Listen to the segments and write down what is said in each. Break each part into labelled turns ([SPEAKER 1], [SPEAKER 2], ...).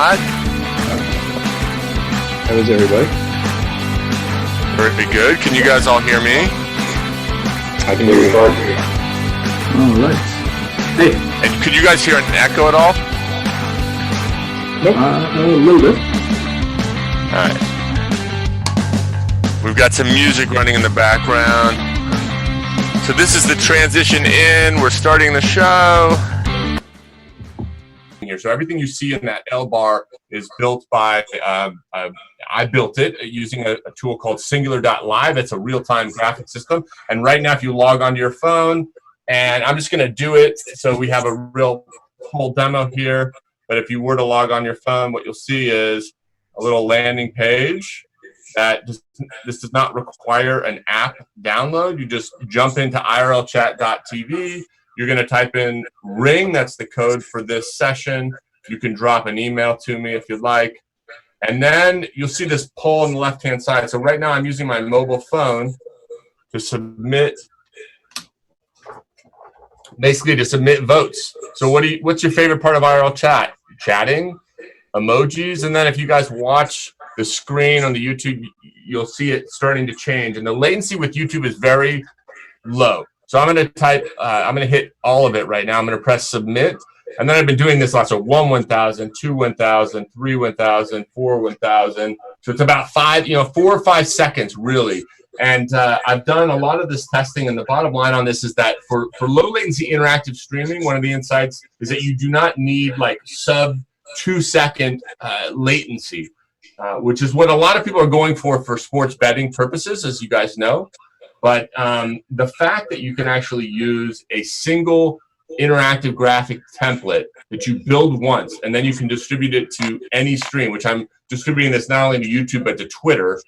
[SPEAKER 1] How
[SPEAKER 2] is everybody?
[SPEAKER 1] Very good. Can you guys all hear me?
[SPEAKER 2] I can hear you.
[SPEAKER 3] All right. Hey.
[SPEAKER 1] And could you guys hear an echo at all?
[SPEAKER 3] Nope. A little bit.
[SPEAKER 1] All right. We've got some music running in the background. So this is the transition in. We're starting the show. So everything you see in that L bar is built by, I built it using a tool called Singular.live. It's a real-time graphic system. And right now, if you log onto your phone, and I'm just going to do it, so we have a real whole demo here. But if you were to log on your phone, what you'll see is a little landing page that this does not require an app download. You just jump into IRLchat.tv. You're going to type in ring. That's the code for this session. You can drop an email to me if you'd like. And then you'll see this poll on the left-hand side. So right now I'm using my mobile phone to submit, basically to submit votes. So what's your favorite part of IRL chat? Chatting, emojis, and then if you guys watch the screen on the YouTube, you'll see it starting to change. And the latency with YouTube is very low. So I'm going to type, I'm going to hit all of it right now. I'm going to press submit. And then I've been doing this lots of 1, 1,000, 2, 1,000, 3, 1,000, 4, 1,000. So it's about 4 or 5 seconds, really. And I've done a lot of this testing. And the bottom line on this is that for low latency interactive streaming, one of the insights is that you do not need like sub 2-second latency, which is what a lot of people are going for sports betting purposes, as you guys know. But the fact that you can actually use a single interactive graphic template that you build once and then you can distribute it to any stream, which I'm distributing this not only to YouTube but to Twitter,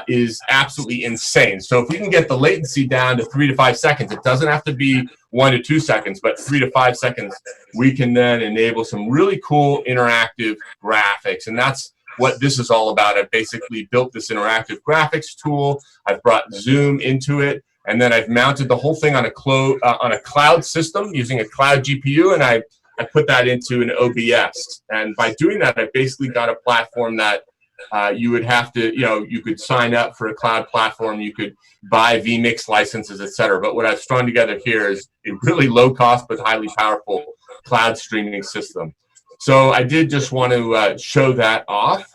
[SPEAKER 1] is absolutely insane. So if we can get the latency down to 3 to 5 seconds, it doesn't have to be 1 to 2 seconds, but 3 to 5 seconds, we can then enable some really cool interactive graphics. And that's what this is all about. I've basically built this interactive graphics tool. I've brought Zoom into it, and then I've mounted the whole thing on a cloud system using a cloud GPU, and I put that into an OBS. And by doing that, I basically got a platform that you would have to, you could sign up for a cloud platform, you could buy vMix licenses, etc. But what I've strung together here is a really low cost but highly powerful cloud streaming system. So I did just want to show that off.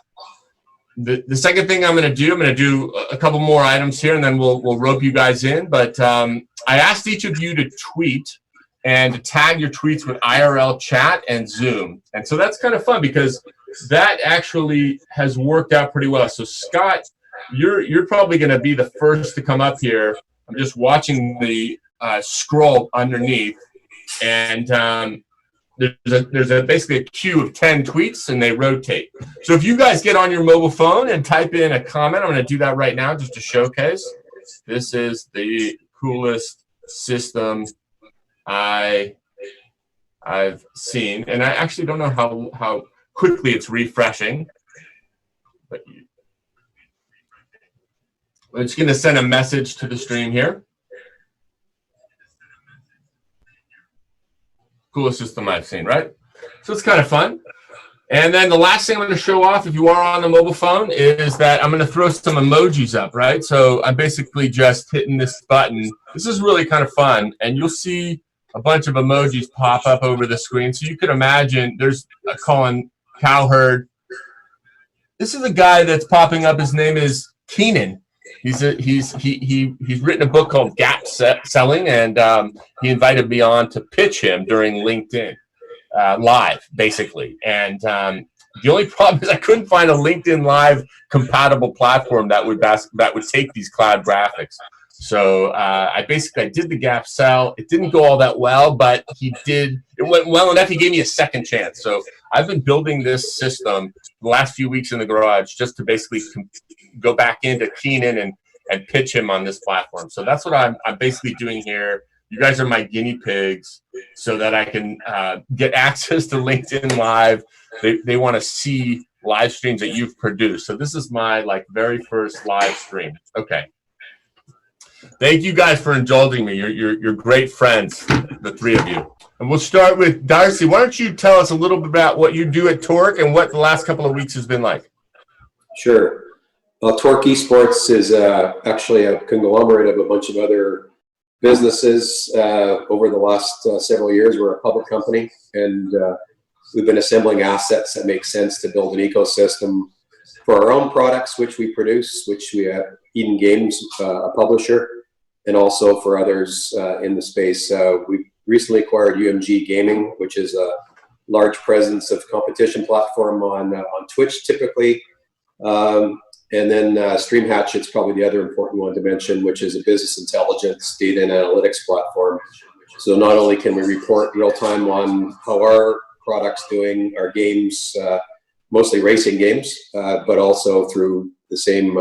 [SPEAKER 1] The second thing I'm going to do a couple more items here, and then we'll rope you guys in. But I asked each of you to tweet and to tag your tweets with IRL chat and Zoom. And so that's kind of fun because that actually has worked out pretty well. So Scott, you're probably going to be the first to come up here. I'm just watching the scroll underneath, and there's basically a queue of 10 tweets, and they rotate. So if you guys get on your mobile phone and type in a comment, I'm going to do that right now just to showcase. This is the coolest system I've seen, and I actually don't know how quickly it's refreshing. But I'm just going to send a message to the stream here. Coolest system I've seen, right? So it's kind of fun. And then the last thing I'm going to show off, if you are on the mobile phone, is that I'm going to throw some emojis up, right? So I'm basically just hitting this button. This is really kind of fun, and you'll see a bunch of emojis pop up over the screen. So you can imagine there's a Colin Cowherd. This is a guy that's popping up. His name is Keenan. He's written a book called Gap Selling, and he invited me on to pitch him during LinkedIn Live, basically. And the only problem is I couldn't find a LinkedIn Live compatible platform that would take these cloud graphics. So I did the Gap Sell. It didn't go all that well, but it went well enough. He gave me a second chance. So I've been building this system the last few weeks in the garage just to basically go back into Keenan and pitch him on this platform. So that's what I'm basically doing here. You guys are my guinea pigs so that I can get access to LinkedIn Live. They want to see live streams that you've produced. So this is my very first live stream. Okay. Thank you guys for indulging me. You're great friends, the three of you. And we'll start with Darcy. Why don't you tell us a little bit about what you do at Torque and what the last couple of weeks has been like?
[SPEAKER 2] Sure. Well, Torque eSports is actually a conglomerate of a bunch of other businesses over the last several years. We're a public company, and we've been assembling assets that make sense to build an ecosystem for our own products, which we produce, which we have Eden Games, a publisher, and also for others in the space. We recently acquired UMG Gaming, which is a large presence of competition platform on Twitch typically. And then StreamHatchet's probably the other important one to mention, which is a business intelligence data and analytics platform. So not only can we report real time on how our product's doing, our games, mostly racing games, but also through the same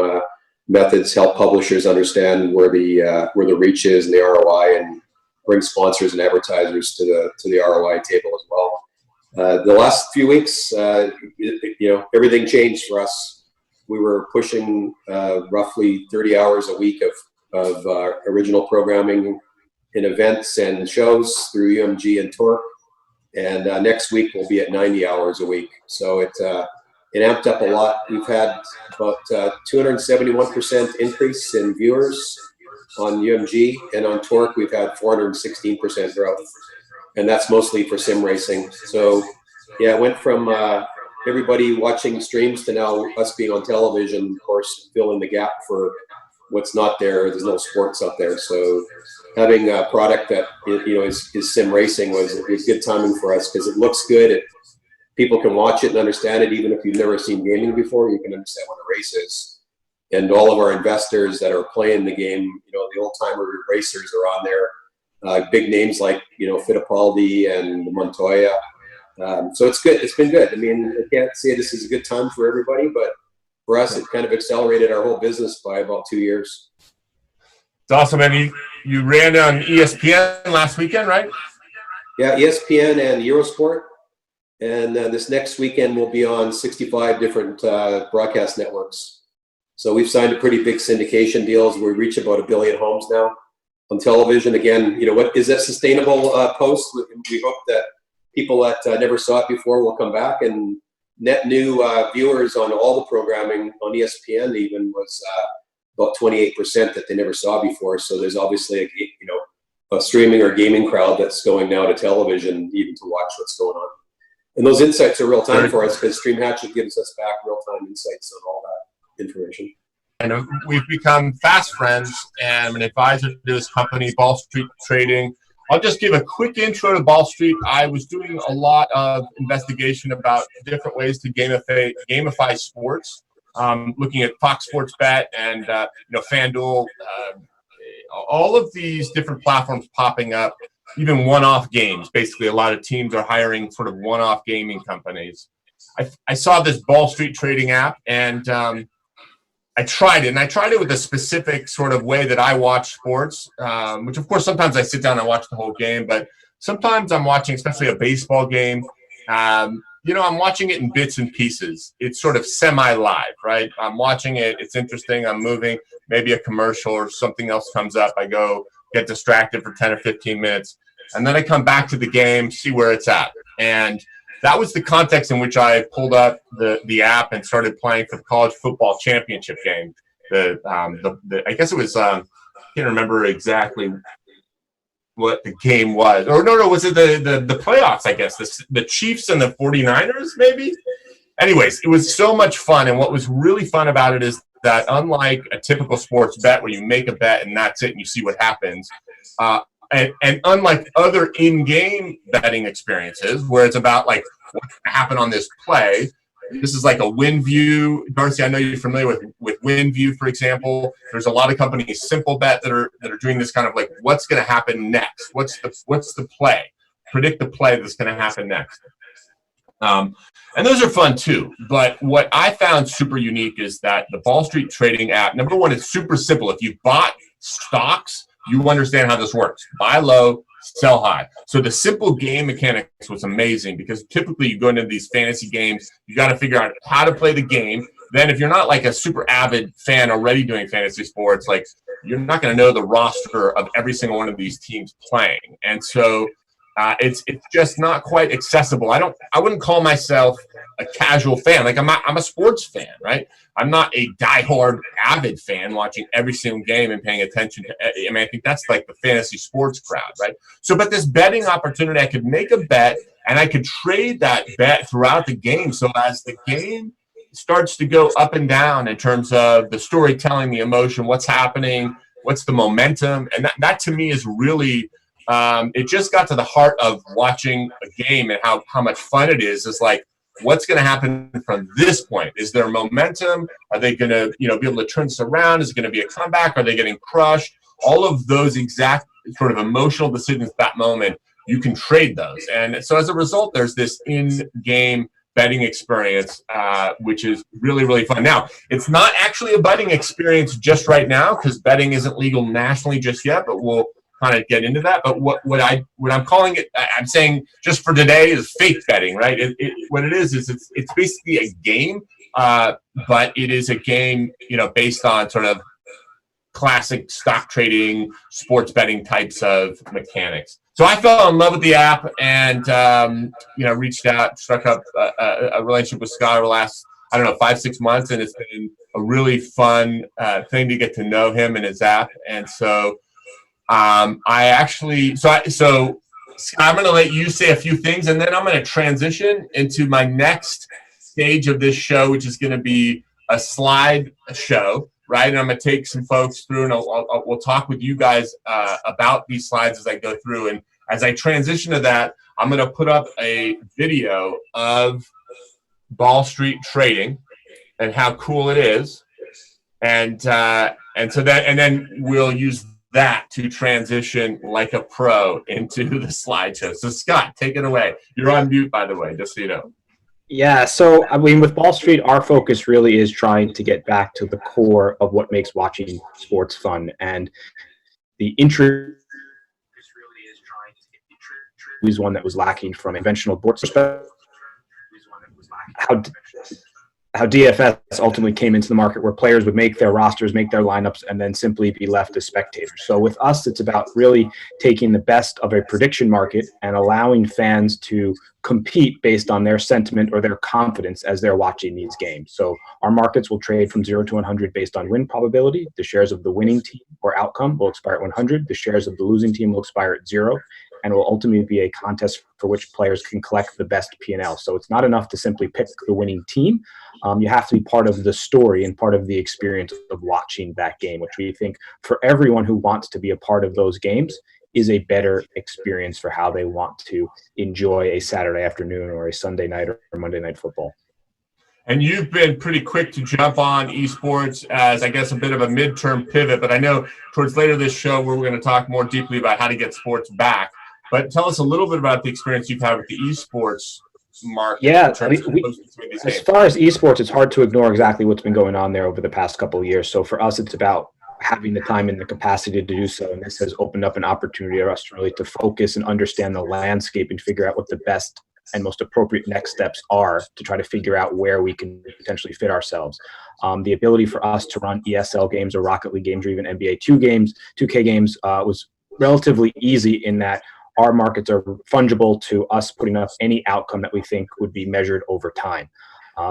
[SPEAKER 2] methods help publishers understand where the reach is and the ROI, and bring sponsors and advertisers to the ROI table as well. The last few weeks, everything changed for us. We were pushing roughly 30 hours a week of original programming in events and shows through UMG and Torque. And next week we'll be at 90 hours a week. So it amped up a lot. We've had about 271% increase in viewers on UMG, and on Torque we've had 416% growth. And that's mostly for sim racing. So yeah, it went from everybody watching streams to now us being on television, of course, filling the gap for what's not there. There's no sports up there. So having a product that is sim racing was good timing for us, because it looks good. People can watch it and understand it. Even if you've never seen gaming before, you can understand what a race is. And all of our investors that are playing the game, the old timer racers are on there. Big names like Fittipaldi and Montoya. So it's good. It's been good. I mean, I can't say this is a good time for everybody, but for us, it kind of accelerated our whole business by about 2 years.
[SPEAKER 1] It's awesome, man. You ran on ESPN last weekend, right?
[SPEAKER 2] Yeah, ESPN and Eurosport. And this next weekend we'll be on 65 different broadcast networks. So we've signed a pretty big syndication deals. We reach about 1 billion homes now on television. Again, what is that sustainable post? We hope that people that never saw it before will come back, and net new viewers on all the programming on ESPN even was about 28% that they never saw before. So there's obviously a streaming or gaming crowd that's going now to television even to watch what's going on. And those insights are real time for us, because StreamHatchet gives us back real time insights on all that information.
[SPEAKER 1] And we've become fast friends, and I'm an advisor to this company, Ball Street Trading. I'll just give a quick intro to Ball Street. I was doing a lot of investigation about different ways to gamify sports, looking at Fox Sports Bet and FanDuel, all of these different platforms popping up, even one-off games. Basically, a lot of teams are hiring sort of one-off gaming companies. I saw this Ball Street Trading app, and I tried it, and I tried it with a specific sort of way that I watch sports, which of course sometimes I sit down and watch the whole game, but sometimes I'm watching, especially a baseball game, I'm watching it in bits and pieces. It's sort of semi-live, right? I'm watching it, it's interesting, I'm moving, maybe a commercial or something else comes up, I go get distracted for 10 or 15 minutes, and then I come back to the game, see where it's at. And that was the context in which I pulled up the app and started playing for the college football championship game. I guess it was I can't remember exactly what the game was. Or no, was it the playoffs? I guess the Chiefs and the 49ers, maybe. Anyways, it was so much fun, and what was really fun about it is that unlike a typical sports bet where you make a bet and that's it and you see what happens. And unlike other in-game betting experiences where it's about like what's going to happen on this play, this is like a win view. Darcy, I know you're familiar with win view, for example. There's a lot of companies, Simple Bet, that are doing this kind of like what's going to happen next. What's the play? Predict the play that's going to happen next. And those are fun too. But what I found super unique is that the Ball Street Trading app, number one, it's super simple. If you bought stocks, you understand how this works. Buy low, sell high. So the simple game mechanics was amazing, because typically you go into these fantasy games, you got to figure out how to play the game, then if you're not like a super avid fan already doing fantasy sports, like you're not going to know the roster of every single one of these teams playing. And so it's just not quite accessible. I wouldn't call myself a casual fan. Like I'm a sports fan, right? I'm not a diehard avid fan watching every single game and paying attention to. I mean, I think that's like the fantasy sports crowd, right? So, but this betting opportunity, I could make a bet and I could trade that bet throughout the game. So as the game starts to go up and down in terms of the storytelling, the emotion, what's happening, what's the momentum, and that to me is really. It just got to the heart of watching a game and how much fun it is. Is like, what's going to happen from this point? Is there momentum? Are they going to, be able to turn this around? Is it going to be a comeback? Are they getting crushed? All of those exact sort of emotional decisions at that moment, you can trade those. And so as a result, there's this in-game betting experience, which is really, really fun. Now, it's not actually a betting experience just right now because betting isn't legal nationally just yet, but we'll kind of get into that. But what I'm calling it, I'm saying just for today, is fake betting, right? What it is it's basically a game, but it is a game, based on sort of classic stock trading, sports betting types of mechanics. So I fell in love with the app and, reached out, struck up a relationship with Scott over the last, 5-6 months. And it's been a really fun thing to get to know him and his app. And so I'm going to let you say a few things, and then I'm going to transition into my next stage of this show, which is going to be a slide show, right? And I'm going to take some folks through, and we'll talk with you guys about these slides as I go through. And as I transition to that, I'm going to put up a video of Ball Street trading and how cool it is, and then we'll use that to transition like a pro into the slideshow. So Scott, take it away. You're on mute, by the way, just so you know.
[SPEAKER 4] Yeah, so I mean, with Ball Street, our focus really is trying to get back to the core of what makes watching sports fun, and the interest really is trying to get the is one that was lacking from a conventional board perspective. How DFS ultimately came into the market, where players would make their rosters, make their lineups, and then simply be left as spectators. So with us, it's about really taking the best of a prediction market and allowing fans to compete based on their sentiment or their confidence as they're watching these games. So our markets will trade from 0 to 100 based on win probability. The shares of the winning team or outcome will expire at 100. The shares of the losing team will expire at 0. And will ultimately be a contest for which players can collect the best P&L. So it's not enough to simply pick the winning team. You have to be part of the story and part of the experience of watching that game, which we think for everyone who wants to be a part of those games is a better experience for how they want to enjoy a Saturday afternoon or a Sunday night or Monday night football.
[SPEAKER 1] And you've been pretty quick to jump on eSports as, I guess, a bit of a midterm pivot. But I know towards later this show, we're going to talk more deeply about how to get sports back. But tell us a little bit about the experience you've had with the eSports market.
[SPEAKER 4] Yeah, as far as eSports, it's hard to ignore exactly what's been going on there over the past couple of years. So for us, it's about having the time and the capacity to do so. And this has opened up an opportunity for us to really to focus and understand the landscape and figure out what the best and most appropriate next steps are to try to figure out where we can potentially fit ourselves. The ability for us to run ESL games or Rocket League games or even NBA 2K games was relatively easy in that our markets are fungible to us putting up any outcome that we think would be measured over time.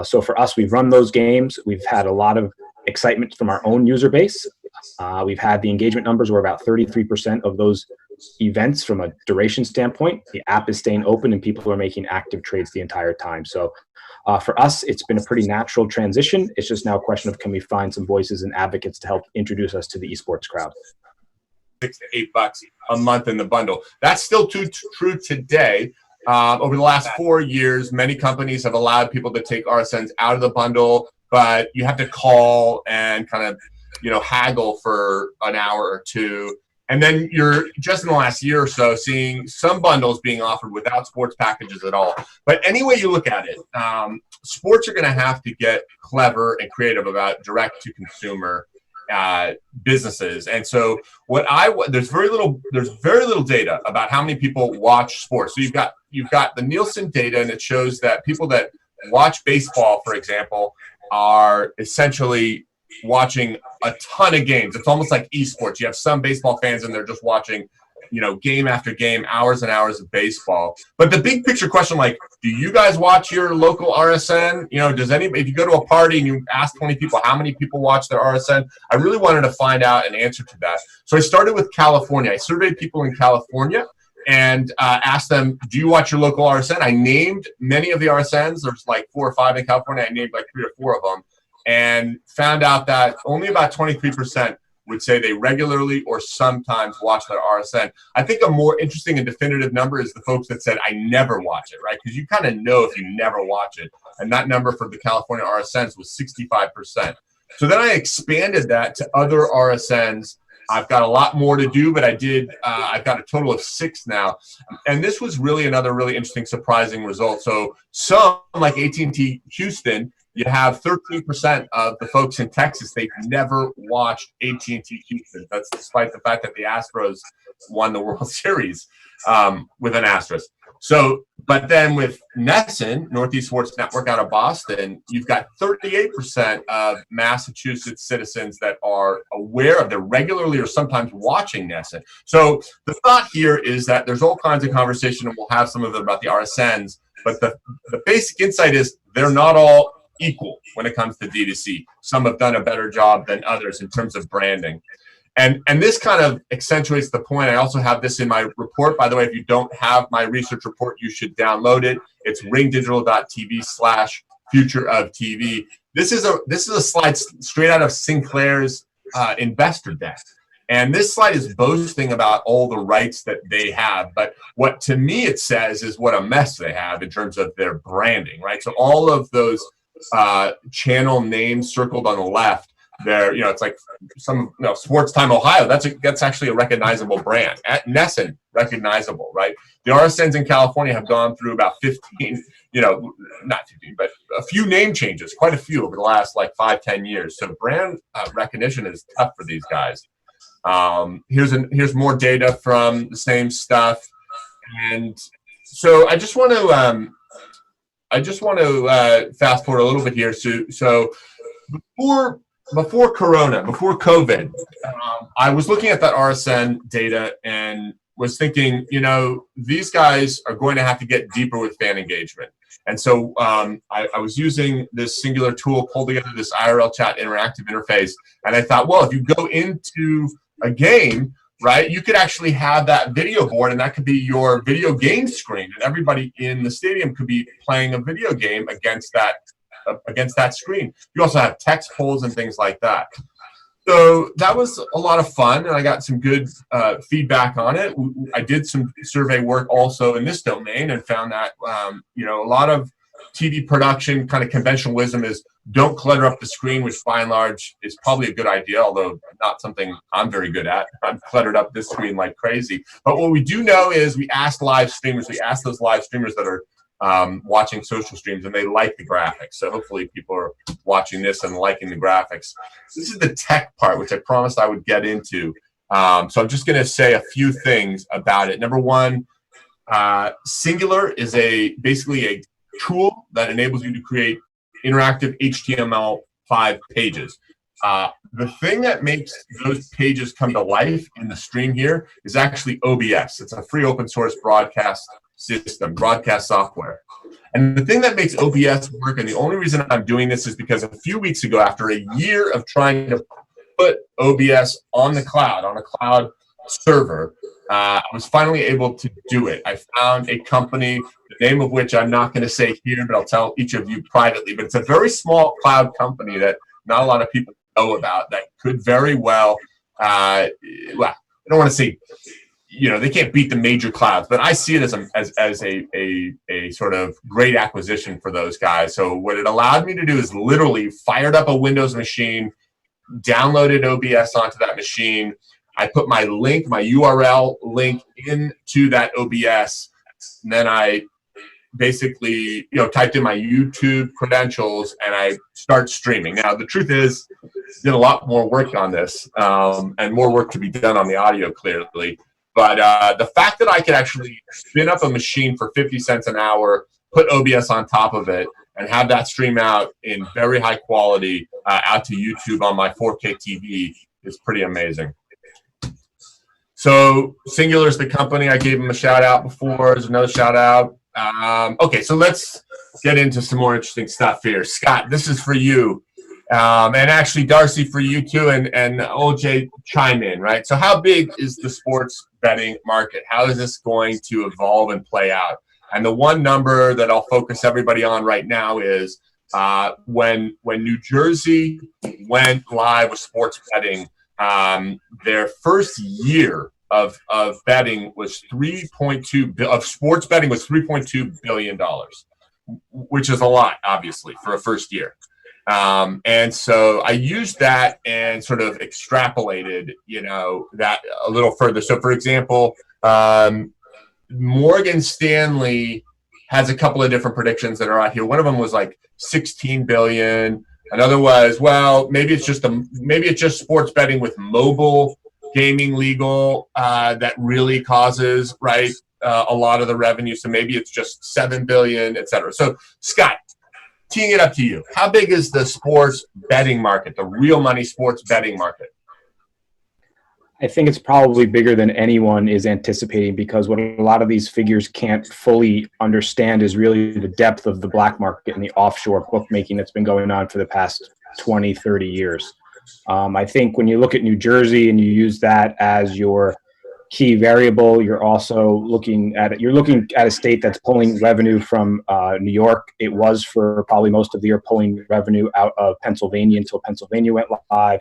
[SPEAKER 4] So for us, we've run those games. We've had a lot of excitement from our own user base. We've had the engagement numbers were about 33% of those events from a duration standpoint. The app is staying open and people are making active trades the entire time. So for us, it's been a pretty natural transition. It's just now a question of, can we find some voices and advocates to help introduce us to the esports crowd?
[SPEAKER 1] $6 to $8 a month in the bundle. That's still true today. Over the last 4 years, many companies have allowed people to take RSNs out of the bundle, but you have to call and kind of, haggle for an hour or two. And then you're just in the last year or so seeing some bundles being offered without sports packages at all. But any way you look at it, sports are going to have to get clever and creative about direct-to-consumer businesses. And so there's very little data about how many people watch sports. So you've got the Nielsen data, and it shows that people that watch baseball, for example, are essentially watching a ton of games. It's almost like eSports. You have some baseball fans and they're just watching, you know, game after game, hours and hours of baseball. But the big picture question, like, do you guys watch your local RSN? You know, does anybody, if you go to a party and you ask 20 people how many people watch their RSN, I really wanted to find out an answer to that. So I started with California. I surveyed people in California and asked them, do you watch your local RSN? I named many of the RSNs. There's like 4 or 5 in California. I named like 3 or 4 of them and found out that only about 23% would say they regularly or sometimes watch their RSN. I think a more interesting and definitive number is the folks that said, I never watch it, right? Because you kind of know if you never watch it. And that number for the California RSNs was 65%. So then I expanded that to other RSNs. I've got a lot more to do, but I've got a total of 6 now. And this was really another really interesting, surprising result. So some, like AT&T Houston, you have 13% of the folks in Texas, they've never watched AT&T Houston. That's despite the fact that the Astros won the World Series with an asterisk. So, but then with NESN, Northeast Sports Network out of Boston, you've got 38% of Massachusetts citizens that are aware of, they're regularly or sometimes watching NESN. So the thought here is that there's all kinds of conversation, and we'll have some of them about the RSNs, but the basic insight is they're not all equal when it comes to D2C. Some have done a better job than others in terms of branding. And this kind of accentuates the point. I also have this in my report. By the way, if you don't have my research report, you should download it. It's ringdigital.tv/future-of-TV. This is a slide straight out of Sinclair's investor deck. And this slide is boasting about all the rights that they have. But what to me it says is what a mess they have in terms of their branding, right? So all of those channel names circled on the left there, you know, it's like some, you know, Sports Time Ohio. That's actually a recognizable brand. At NESN, recognizable, right? The RSNs in California have gone through about 15, you know, not 15, but a few name changes, quite a few over the last like 5-10 years. So brand recognition is tough for these guys. Here's more data from the same stuff, and so I just want to fast forward a little bit here. So before Corona, before COVID, I was looking at that RSN data and was thinking, you know, these guys are going to have to get deeper with fan engagement. And so I was using this singular tool, pulled together this IRLchat interactive interface, and I thought, well, if you go into a game, right, you could actually have that video board, and that could be your video game screen, and everybody in the stadium could be playing a video game against that screen. You also have text polls and things like that. So that was a lot of fun, and I got some good feedback on it. I did some survey work also in this domain and found that you know, a lot of TV production kind of conventional wisdom is don't clutter up the screen, which by and large is probably a good idea, although not something I'm very good at. I've cluttered up this screen like crazy. But what we do know is we asked live streamers, we asked those live streamers that are watching social streams, and they like the graphics. So hopefully people are watching this and liking the graphics. This is the tech part, which I promised I would get into. So I'm just going to say a few things about it. Number one, Singular is basically a tool that enables you to create interactive HTML5 pages. The thing that makes those pages come to life in the stream here is actually OBS. It's a free open source broadcast system, broadcast software. And the thing that makes OBS work, and the only reason I'm doing this is because a few weeks ago, after a year of trying to put OBS on the cloud, on a cloud server, I was finally able to do it. I found a company, the name of which I'm not going to say here, but I'll tell each of you privately. But it's a very small cloud company that not a lot of people know about that could very well, well, I don't want to say, you know, they can't beat the major clouds, but I see it as a sort of great acquisition for those guys. So what it allowed me to do is literally fired up a Windows machine, downloaded OBS onto that machine. I put my link, my URL link into that OBS, and then I basically, you know, typed in my YouTube credentials and I start streaming. Now, the truth is, did a lot more work on this, and more work to be done on the audio, clearly. But the fact that I could actually spin up a machine for 50 cents an hour, put OBS on top of it, and have that stream out in very high quality out to YouTube on my 4K TV is pretty amazing. So Singular is the company. I gave them a shout out before. There's another shout out. Okay, so let's get into some more interesting stuff here. Scott, this is for you. And actually, Darcy, for you too, and OJ, chime in, right? So how big is the sports betting market? How is this going to evolve and play out? And the one number that I'll focus everybody on right now is when New Jersey went live with sports betting, their first year of betting was sports betting was $3.2 billion, which is a lot, obviously, for a first year. And so I used that and sort of extrapolated, that a little further. So, for example, Morgan Stanley has a couple of different predictions that are out here. One of them was like 16 billion. Another was, well, maybe it's just sports betting with mobile gaming legal that really causes, right, a lot of the revenue. So maybe it's just 7 billion, et cetera. So, Scott, teeing it up to you. How big is the sports betting market, the real money sports betting market?
[SPEAKER 4] I think it's probably bigger than anyone is anticipating, because what a lot of these figures can't fully understand is really the depth of the black market and the offshore bookmaking that's been going on for the past 20, 30 years. I think when you look at New Jersey and you use that as your key variable, you're also looking at a state that's pulling revenue from New York. It was for probably most of the year pulling revenue out of Pennsylvania until Pennsylvania went live.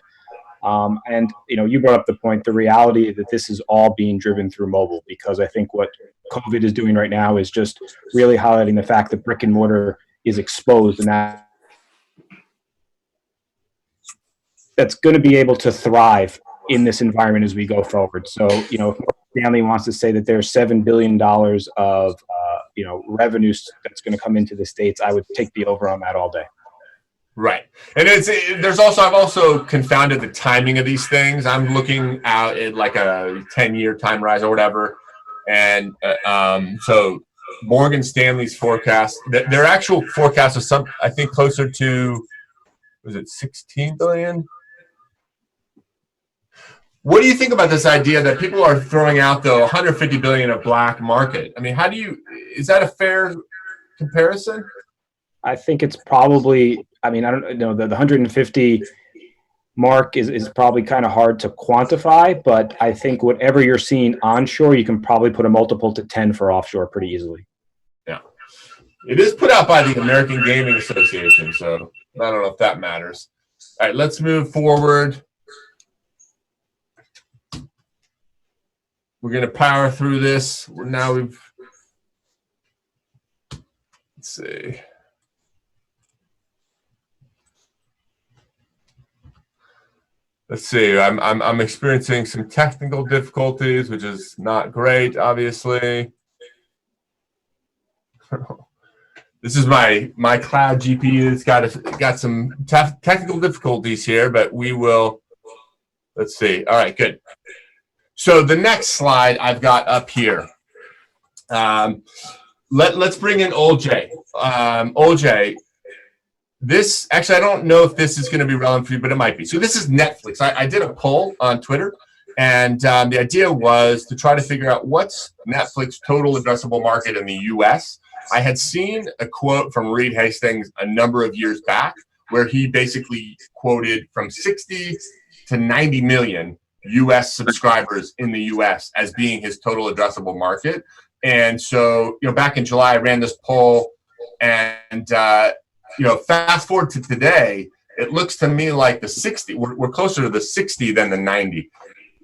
[SPEAKER 4] And you brought up the point, the reality that this is all being driven through mobile, because I think what COVID is doing right now is just really highlighting the fact that brick and mortar is exposed, and that's going to be able to thrive in this environment as we go forward. So, if Morgan Stanley wants to say that there's $7 billion of revenues that's going to come into the States, I would take the over on that all day.
[SPEAKER 1] Right. And I've also confounded the timing of these things. I'm looking out at like a 10-year time rise or whatever. And so Morgan Stanley's forecast, their actual forecast is I think closer to, was it 16 billion? What do you think about this idea that people are throwing out, though, 150 billion of black market? I mean, is that a fair comparison?
[SPEAKER 4] I think it's probably, I don't know, the 150 mark is probably kind of hard to quantify, but I think whatever you're seeing onshore, you can probably put a multiple to 10 for offshore pretty easily.
[SPEAKER 1] Yeah. It is put out by the American Gaming Association, so I don't know if that matters. All right, let's move forward. We're going to power through this. Let's see. Let's see. I'm experiencing some technical difficulties, which is not great, obviously. This is my cloud GPU. It's got some technical difficulties here, but we will. Let's see. All right, good. So the next slide I've got up here. Let's bring in OJ. OJ. This, actually, I don't know if this is going to be relevant for you, but it might be. So this is Netflix. I did a poll on Twitter, and the idea was to try to figure out what's Netflix total addressable market in the U.S. I had seen a quote from Reed Hastings a number of years back where he basically quoted from 60 to 90 million U.S. subscribers in the U.S. as being his total addressable market. And so, back in July, I ran this poll, and fast forward to today, it looks to me like the 60. We're closer to the 60 than the 90.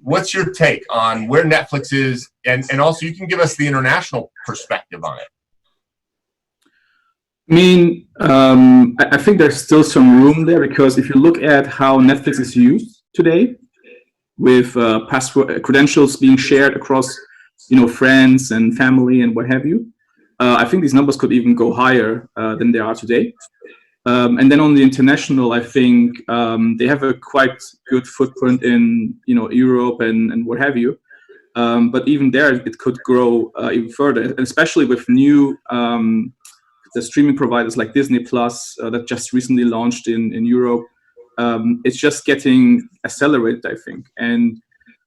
[SPEAKER 1] What's your take on where Netflix is, and also you can give us the international perspective on it?
[SPEAKER 3] I think there's still some room there, because if you look at how Netflix is used today, with password credentials being shared across, friends and family and what have you, I think these numbers could even go higher than they are today. And then on the international, I think they have a quite good footprint in Europe and what have you. But even there, it could grow even further, and especially with new the streaming providers like Disney Plus that just recently launched in Europe. It's just getting accelerated, I think. And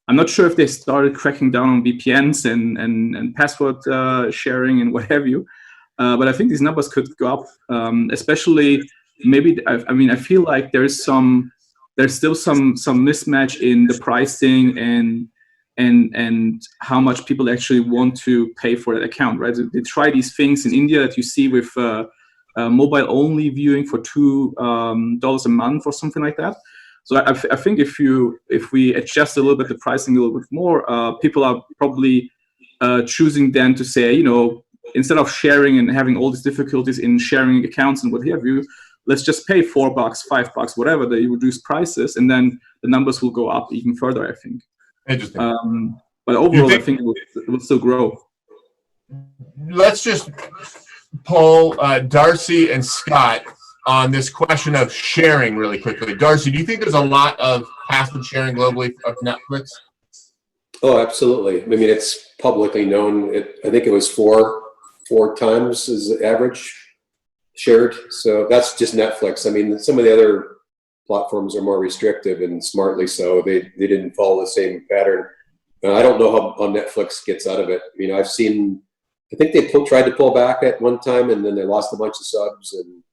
[SPEAKER 3] I'm not sure if they started cracking down on VPNs and password sharing and what have you. But I think these numbers could go up, especially maybe. I feel like there's still some mismatch in the pricing and how much people actually want to pay for that account, right? They try these things in India that you see with mobile only viewing for $2 a month or something like that. So I think if we adjust a little bit the pricing a little bit more, people are probably choosing then to say, instead of sharing and having all these difficulties in sharing accounts and what have you, let's just pay $4, $5, whatever the reduced prices, and then the numbers will go up even further, I think.
[SPEAKER 1] Interesting.
[SPEAKER 3] But overall, I think it will still grow.
[SPEAKER 1] Let's just poll Darcy and Scott on this question of sharing really quickly. Darcy, do you think there's a lot of password sharing globally of Netflix?
[SPEAKER 2] Oh, absolutely. I mean, it's publicly known. I think it was four times is the average shared. So that's just Netflix. I mean, some of the other platforms are more restrictive, and smartly so. They didn't follow the same pattern. I don't know how Netflix gets out of it. I think they tried to pull back at one time, and then they lost a bunch of subs. And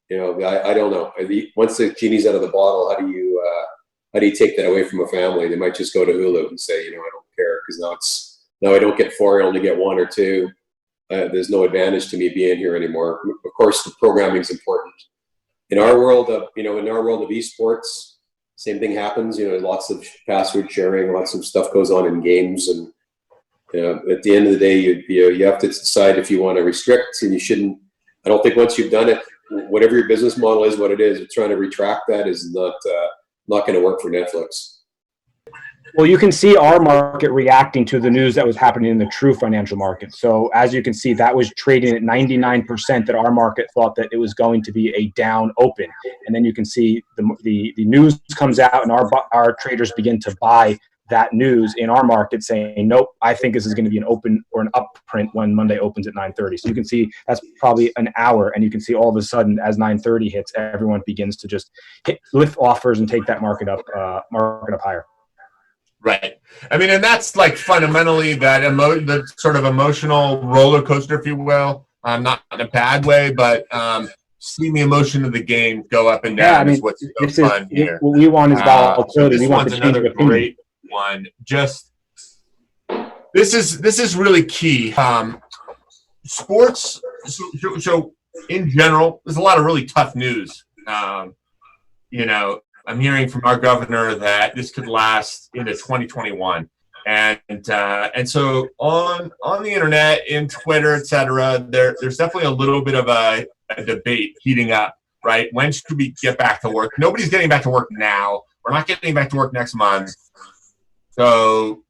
[SPEAKER 2] I don't know. Once the genie's out of the bottle, how do you take that away from a family? They might just go to Hulu and say, I don't care, because now I don't get 4, I only get 1 or 2. There's no advantage to me being here anymore. Of course, the programming is important. In our world of eSports, same thing happens. Lots of password sharing, lots of stuff goes on in games, and at the end of the day, you have to decide if you want to restrict, and you shouldn't. I don't think once you've done it, whatever your business model is, what it is, trying to retract that is not going to work for Netflix.
[SPEAKER 4] Well, you can see our market reacting to the news that was happening in the true financial market. So as you can see, that was trading at 99% that our market thought that it was going to be a down open. And then you can see the news comes out, and our traders begin to buy that news in our market, saying, nope, I think this is going to be an open or an up print when Monday opens at 9:30. So you can see that's probably an hour, and you can see all of a sudden as 9:30 hits, everyone begins to just lift offers and take that market up higher.
[SPEAKER 1] Right. And that's like fundamentally the sort of emotional roller coaster, if you will. Not in a bad way, but seeing the emotion of the game go up and down is what's so fun here.
[SPEAKER 4] What we want is volatility.
[SPEAKER 1] This one's another great one. This is really key. Sports. So in general, there's a lot of really tough news. I'm hearing from our governor that this could last into 2021, and so on the internet, in Twitter, etc. There's definitely a little bit of a debate heating up. Right? When should we get back to work? Nobody's getting back to work now. We're not getting back to work next month. So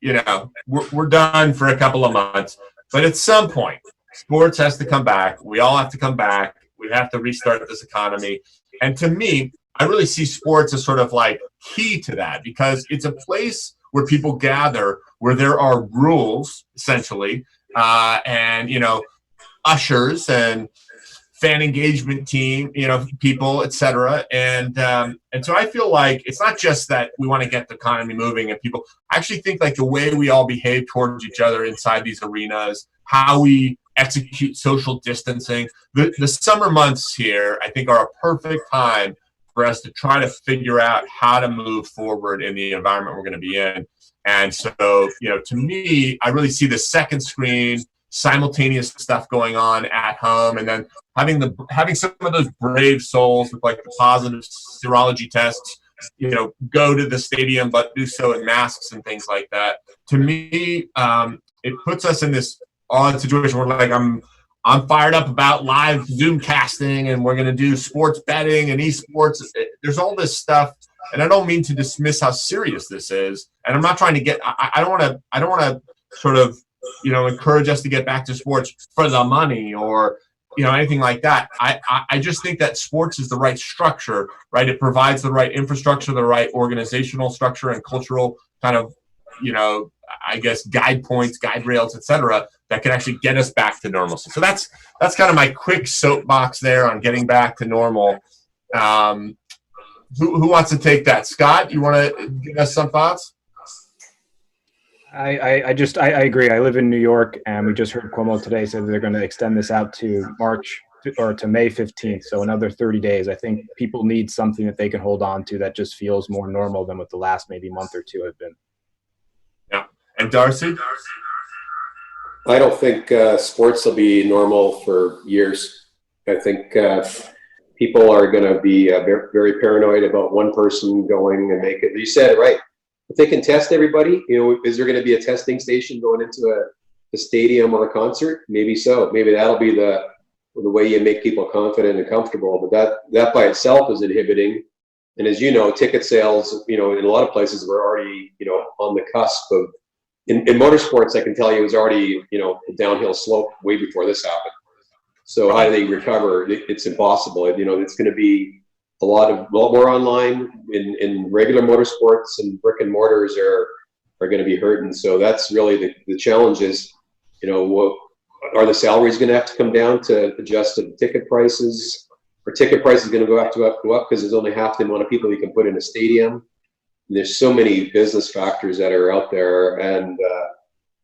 [SPEAKER 1] we're done for a couple of months. But at some point, sports has to come back. We all have to come back. We have to restart this economy. And to me, I really see sports as sort of like key to that, because it's a place where people gather, where there are rules essentially, and ushers and fan engagement team, people, etc. And so I feel like it's not just that we want to get the economy moving and people. I actually think like the way we all behave towards each other inside these arenas, how we execute social distancing, the summer months here, I think are a perfect time for us to try to figure out how to move forward in the environment we're going to be in. And so, to me, I really see the second screen, simultaneous stuff going on at home, and then having some of those brave souls with like the positive serology tests, go to the stadium, but do so in masks and things like that. To me, it puts us in this odd situation where like I'm fired up about live Zoom casting, and we're going to do sports betting and eSports. There's all this stuff, and I don't mean to dismiss how serious this is. And I'm not trying to get. I don't want to sort of encourage us to get back to sports for the money or anything like that. I just think that sports is the right structure, right? It provides the right infrastructure, the right organizational structure, and cultural kind of I guess guide points, guide rails, etc. that can actually get us back to normalcy. So that's kind of my quick soapbox there on getting back to normal. Who wants to take that? Scott, you want to give us some thoughts?
[SPEAKER 4] I agree. I live in New York, and we just heard Cuomo today say that they're going to extend this out to March or to May 15th, so another 30 days. I think people need something that they can hold on to that just feels more normal than what the last maybe month or two have been.
[SPEAKER 1] Yeah. And Darcy?
[SPEAKER 2] I don't think sports will be normal for years. I think people are going to be very, very paranoid about one person going and make it. You said it right. If they can test everybody, is there going to be a testing station going into a stadium or a concert? Maybe so. Maybe that'll be the way you make people confident and comfortable. But that by itself is inhibiting. And as you know, ticket sales, in a lot of places we're already, on the cusp of. In motorsports, I can tell you, it was already, a downhill slope way before this happened. So how do they recover? It's impossible. It's going to be a lot more online in regular motorsports, and brick and mortars are going to be hurting. So that's really the challenge is, are the salaries going to have to come down to adjust to the ticket prices? Or ticket prices going to go up because there's only half the amount of people you can put in a stadium. And there's so many business factors that are out there, and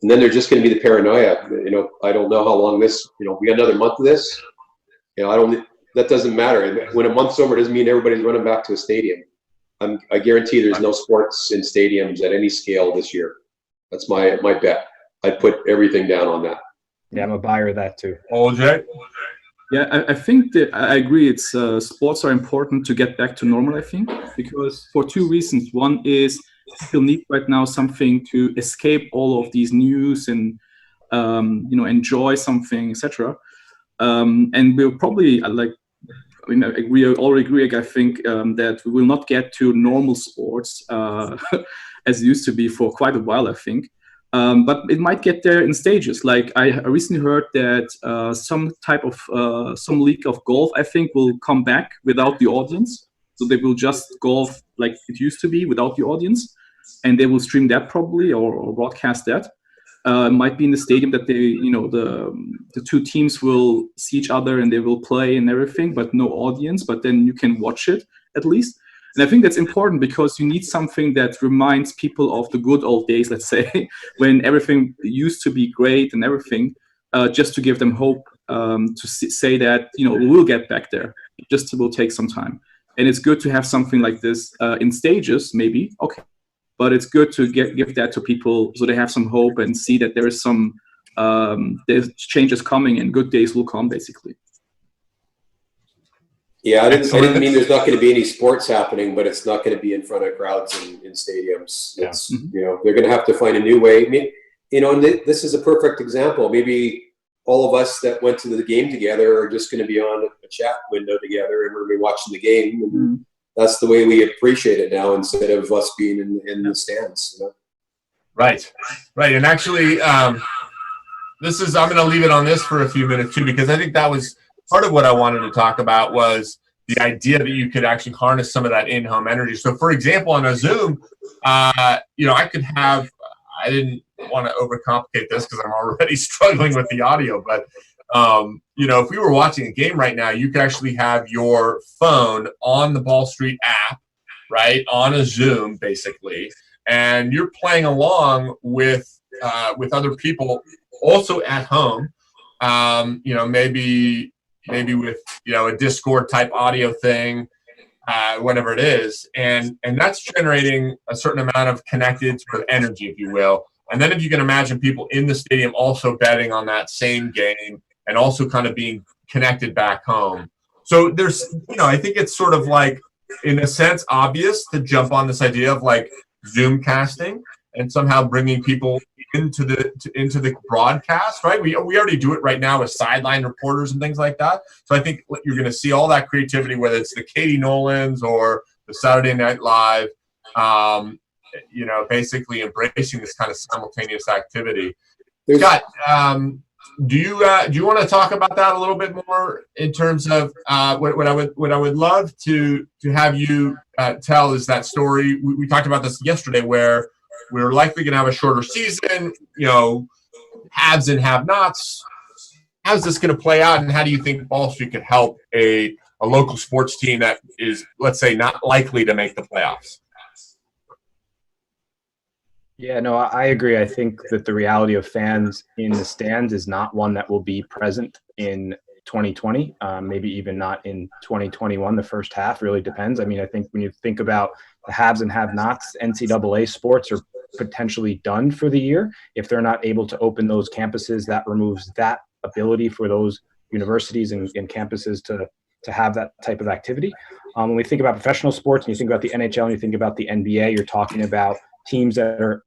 [SPEAKER 2] then there's just going to be the paranoia. I don't know how long this. We got another month of this. That doesn't matter. When a month's over, it doesn't mean everybody's running back to a stadium. I guarantee there's no sports in stadiums at any scale this year. That's my bet. I'd put everything down on that.
[SPEAKER 4] Yeah, I'm a buyer of that too.
[SPEAKER 1] OJ?
[SPEAKER 3] Yeah, I think that I agree. It's sports are important to get back to normal, I think, because for two reasons. One is people need right now something to escape all of these news and enjoy something, etc. And we'll probably we all agree. I think that we will not get to normal sports as it used to be for quite a while, I think. But it might get there in stages. Like I recently heard that some league of golf, I think, will come back without the audience. So they will just golf like it used to be without the audience, and they will stream that probably or broadcast that. It might be in the stadium that they, the two teams will see each other and they will play and everything, but no audience. But then you can watch it at least. And I think that's important because you need something that reminds people of the good old days, let's say, when everything used to be great and everything, just to give them hope to say that, we'll get back there. It just will take some time. And it's good to have something like this in stages, maybe, okay. But it's good to give that to people so they have some hope and see that there is some there's changes coming and good days will come, basically.
[SPEAKER 2] Yeah, I didn't mean there's not going to be any sports happening, but it's not going to be in front of crowds in stadiums.
[SPEAKER 4] Yeah.
[SPEAKER 2] It's, they're going to have to find a new way. And this is a perfect example. Maybe all of us that went to the game together are just going to be on a chat window together and we're going to be watching the game. And that's the way we appreciate it now instead of us being in the stands.
[SPEAKER 1] Right. And actually, I'm going to leave it on this for a few minutes too, because I think that was part of what I wanted to talk about was the idea that you could actually harness some of that in-home energy. So for example, on a Zoom, I didn't want to overcomplicate this because I'm already struggling with the audio, but if we were watching a game right now, you could actually have your phone on the Ball Street app, right, on a Zoom basically, and you're playing along with other people also at home, maybe with a Discord type audio thing, whatever it is, and that's generating a certain amount of connected sort of energy, if you will. And then if you can imagine people in the stadium also betting on that same game and also kind of being connected back home. So there's, I think it's sort of like, in a sense, obvious to jump on this idea of like Zoom casting and somehow bringing people into the broadcast, right? We already do it right now with sideline reporters and things like that. So I think you're going to see all that creativity, whether it's the Katie Nolans or the Saturday Night Live, basically embracing this kind of simultaneous activity. Scott, do you want to talk about that a little bit more in terms of what I would love to have you tell is that story. We talked about this yesterday where we're likely going to have a shorter season. haves and have-nots. How's this going to play out, and how do you think Ball Street could help a local sports team that is, let's say, not likely to make the playoffs?
[SPEAKER 4] Yeah, no, I agree. I think that the reality of fans in the stands is not one that will be present in 2020, maybe even not in 2021. The first half really depends. I mean, I think when you think about the haves and have-nots, NCAA sports are potentially done for the year. If they're not able to open those campuses, that removes that ability for those universities and campuses to have that type of activity. When we think about professional sports, and you think about the NHL and you think about the NBA, you're talking about teams that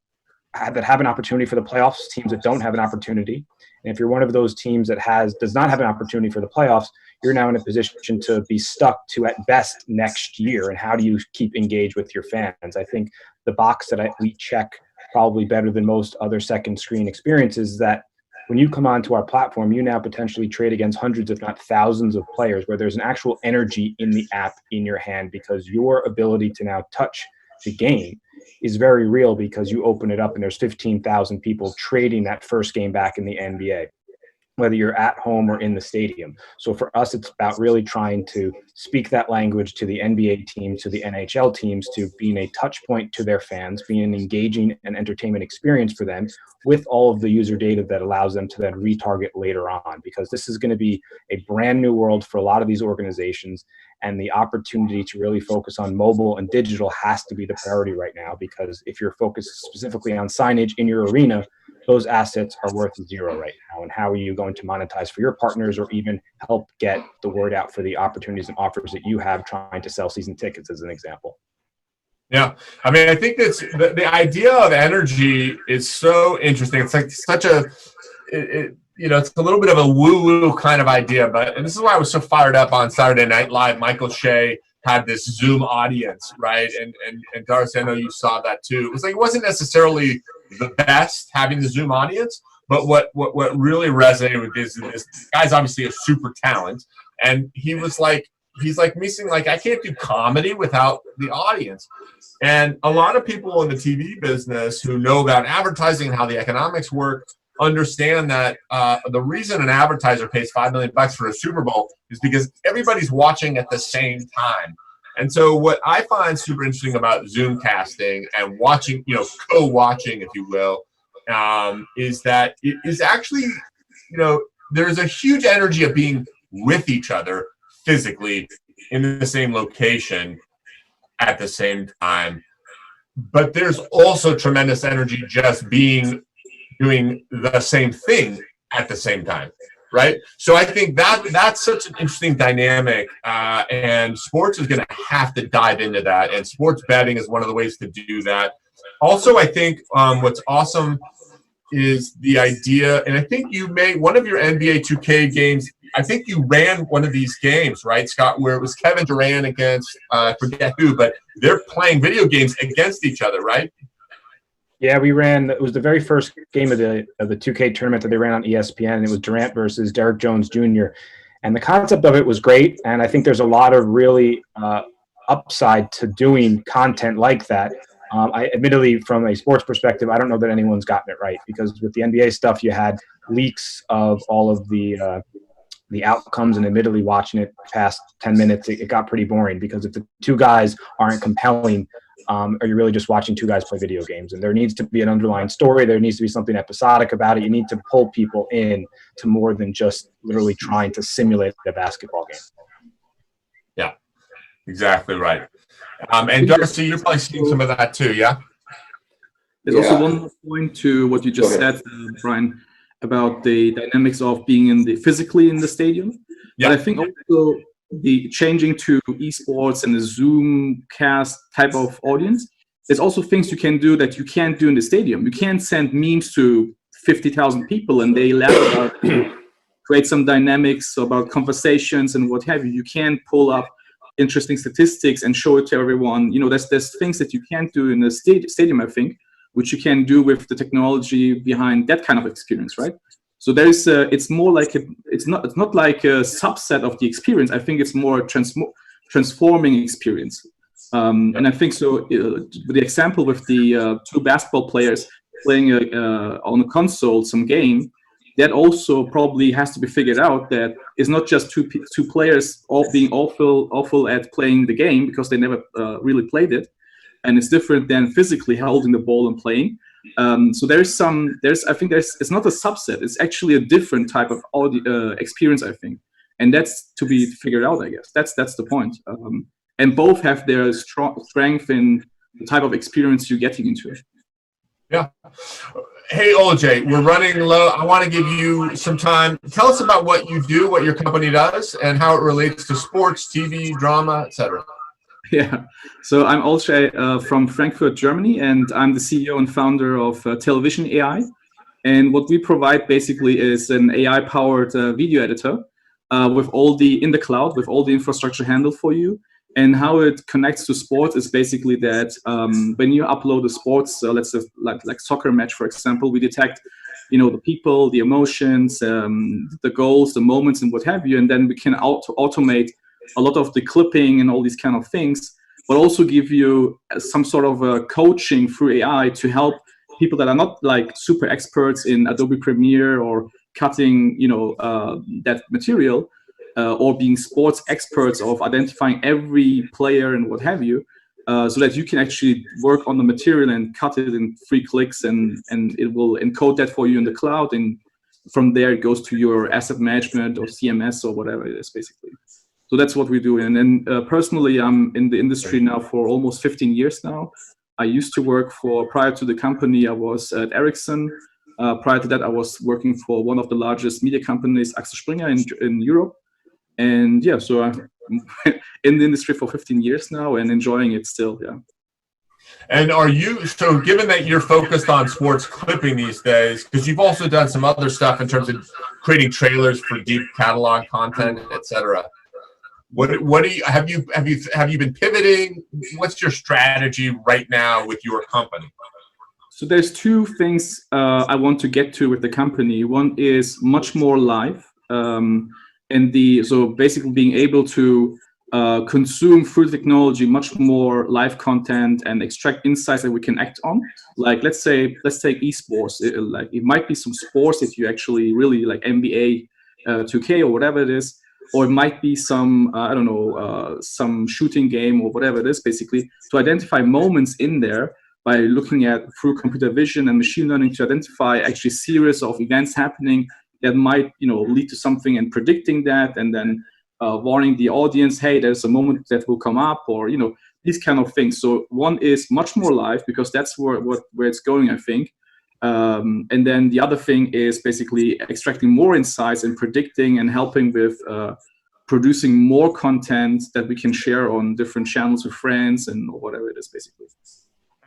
[SPEAKER 4] have an opportunity for the playoffs, teams that don't have an opportunity. And if you're one of those teams that does not have an opportunity for the playoffs, you're now in a position to be stuck to at best next year. And how do you keep engaged with your fans? I think the box that we check probably better than most other second screen experiences is that when you come onto our platform, you now potentially trade against hundreds, if not thousands of players, where there's an actual energy in the app in your hand, because your ability to now touch the game is very real, because you open it up and there's 15,000 people trading that first game back in the NBA, whether you're at home or in the stadium. So for us, it's about really trying to speak that language to the NBA teams, to the NHL teams, to being a touch point to their fans, being an engaging and entertainment experience for them, with all of the user data that allows them to then retarget later on, because this is going to be a brand new world for a lot of these organizations. And the opportunity to really focus on mobile and digital has to be the priority right now, because if you're focused specifically on signage in your arena, those assets are worth zero right now. And how are you going to monetize for your partners, or even help get the word out for the opportunities and offers that you have trying to sell season tickets, as an example?
[SPEAKER 1] Yeah, I mean, I think that's the idea of energy is so interesting. It's like such a, it's a little bit of a woo-woo kind of idea, and this is why I was so fired up on Saturday Night Live. Michael Shea had this Zoom audience, right? And Darcy, I know you saw that too. It was like, it wasn't necessarily the best having the Zoom audience, but what really resonated with this guy's obviously a super talent, and he's like missing, like, I can't do comedy without the audience. And a lot of people in the TV business who know about advertising and how the economics work understand that the reason an advertiser pays $5 million for a Super Bowl is because everybody's watching at the same time. And so what I find super interesting about Zoomcasting and watching, co-watching, if you will, is that it is actually, there's a huge energy of being with each other physically in the same location at the same time. But there's also tremendous energy just doing the same thing at the same time, right? So I think that's such an interesting dynamic, and sports is going to have to dive into that, and sports betting is one of the ways to do that. Also, I think what's awesome is the idea, and I think you made one of your NBA 2K games, I think you ran one of these games, right, Scott, where it was Kevin Durant against, I forget who, but they're playing video games against each other, right?
[SPEAKER 4] Yeah, it was the very first game of the 2K tournament that they ran on ESPN, and it was Durant versus Derrick Jones Jr. And the concept of it was great, and I think there's a lot of really upside to doing content like that. I admittedly, from a sports perspective, I don't know that anyone's gotten it right, because with the NBA stuff, you had leaks of all of the outcomes, and admittedly, watching it past 10 minutes, it got pretty boring, because if the two guys aren't compelling, are you really just watching two guys play video games? And there needs to be an underlying story. There needs to be something episodic about it. You need to pull people in to more than just literally trying to simulate a basketball game.
[SPEAKER 1] Yeah, exactly right. And Darcy, you're probably seeing some of that too, yeah?
[SPEAKER 3] There's also one more point to what you just said, Brian, about the dynamics of being physically in the stadium. Yeah. But I think also the changing to eSports and the Zoomcast type of audience, there's also things you can do that you can't do in the stadium. You can't send memes to 50,000 people and they laugh about it, create some dynamics about conversations and what have you. You can't pull up interesting statistics and show it to everyone. There's things that you can't do in the stadium, I think, which you can do with the technology behind that kind of experience, right? So there's it's more like it's not like a subset of the experience. I think it's more a transforming experience. And I think so. The example with the two basketball players, playing on a console some game, that also probably has to be figured out. That it's not just two players all being awful at playing the game because they never really played it, and it's different than physically holding the ball and playing. So it's not a subset. It's actually a different type of experience, I think, and that's to be figured out. I guess that's the point. And both have their strength in the type of experience you're getting into.
[SPEAKER 1] Yeah. Hey, OJ, we're running low. I want to give you some time. Tell us about what you do, what your company does, and how it relates to sports, TV, drama, etc.
[SPEAKER 3] Yeah. So I'm OJ from Frankfurt, Germany, and I'm the CEO and founder of Television AI. And what we provide basically is an AI-powered video editor with in the cloud, with all the infrastructure handled for you. And how it connects to sports is basically that when you upload a sports, let's say like soccer match, for example, we detect, the people, the emotions, the goals, the moments, and what have you, and then we can automate a lot of the clipping and all these kind of things, but also give you some sort of coaching through AI to help people that are not like super experts in Adobe Premiere or cutting, that material. Or being sports experts of identifying every player and what have you, so that you can actually work on the material and cut it in 3 clicks, and it will encode that for you in the cloud, and from there it goes to your asset management or CMS or whatever it is, basically. So that's what we do. And then personally, I'm in the industry now for almost 15 years now. I used to work prior to the company, I was at Ericsson. Prior to that, I was working for one of the largest media companies, Axel Springer in Europe. And yeah, so I'm in the industry for 15 years now and enjoying it still, yeah.
[SPEAKER 1] And so given that you're focused on sports clipping these days, because you've also done some other stuff in terms of creating trailers for deep catalog content, etc. What do you have you been pivoting? What's your strategy right now with your company?
[SPEAKER 3] So there's 2 things I want to get to with the company. One is much more live. So basically being able to consume through technology much more live content and extract insights that we can act on. Like let's take eSports. It might be some sports that you actually really like, NBA 2K or whatever it is, or it might be some some shooting game or whatever it is. Basically, to identify moments in there by looking at through computer vision and machine learning to identify actually series of events happening that might lead to something, and predicting that, and then warning the audience, hey, there's a moment that will come up, or these kind of things. So one is much more live, because that's where it's going, I think. And then the other thing is basically extracting more insights and predicting and helping with producing more content that we can share on different channels with friends and whatever it is, basically.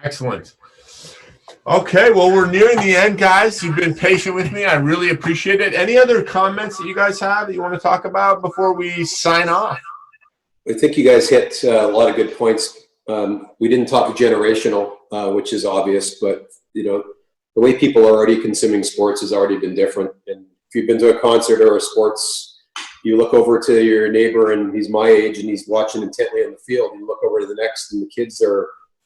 [SPEAKER 1] Excellent. Okay, well, we're nearing the end, guys. You've been patient with me. I really appreciate it. Any other comments that you guys have that you want to talk about before we sign off?
[SPEAKER 2] I think you guys hit a lot of good points. We didn't talk generational, which is obvious, but the way people are already consuming sports has already been different. And if you've been to a concert or a sports, you look over to your neighbor and he's my age and he's watching intently on the field. You look over to the next and the kids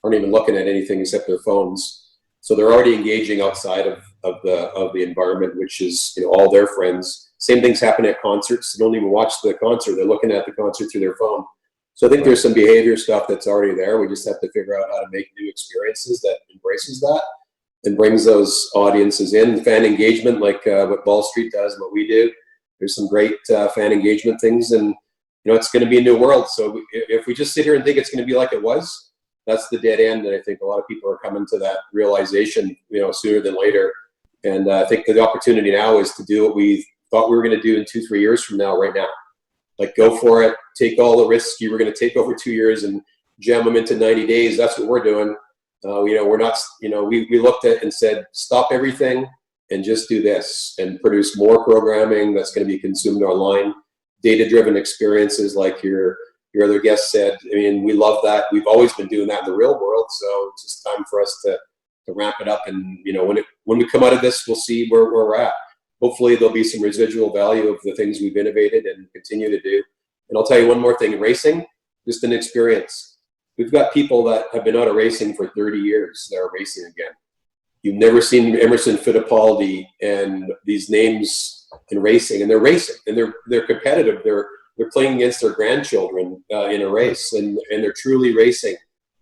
[SPEAKER 2] aren't even looking at anything except their phones. So they're already engaging outside of the environment, which is all their friends. Same things happen at concerts. They don't even watch the concert. They're looking at the concert through their phone. So I think there's some behavior stuff that's already there. We just have to figure out how to make new experiences that embraces that and brings those audiences in. Fan engagement, like what Ball Street does and what we do. There's some great fan engagement things, and it's going to be a new world. So if we just sit here and think it's going to be like it was, that's the dead end. And I think a lot of people are coming to that realization, sooner than later. And I think the opportunity now is to do what we thought we were going to do in 2-3 years from now, right now. Like, go for it. Take all the risks you were going to take over 2 years and jam them into 90 days. That's what we're doing. We're not, we looked at and said, stop everything and just do this and produce more programming that's going to be consumed online, data-driven experiences like your other guest said. I mean, we love that. We've always been doing that in the real world. So it's just time for us to ramp it up. And, when we come out of this, we'll see where we're at. Hopefully there'll be some residual value of the things we've innovated and continue to do. And I'll tell you one more thing, racing, just an experience. We've got people that have been out of racing for 30 years that are racing again. You've never seen Emerson Fittipaldi and these names in racing, and they're racing, and they're competitive. They're playing against their grandchildren in a race, and they're truly racing,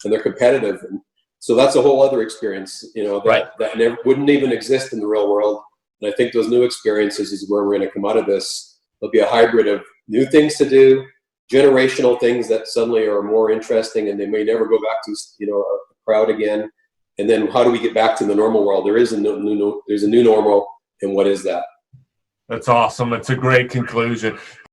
[SPEAKER 2] and they're competitive. And so that's a whole other experience, you know, that never, wouldn't even exist in the real world. And I think those new experiences is where we're going to come out of this. There'll be a hybrid of new things to do, generational things that suddenly are more interesting, and they may never go back to, you know, a crowd again. And then how do we get back to the normal world? There's a new normal, and what is that?
[SPEAKER 1] That's awesome. It's a great conclusion.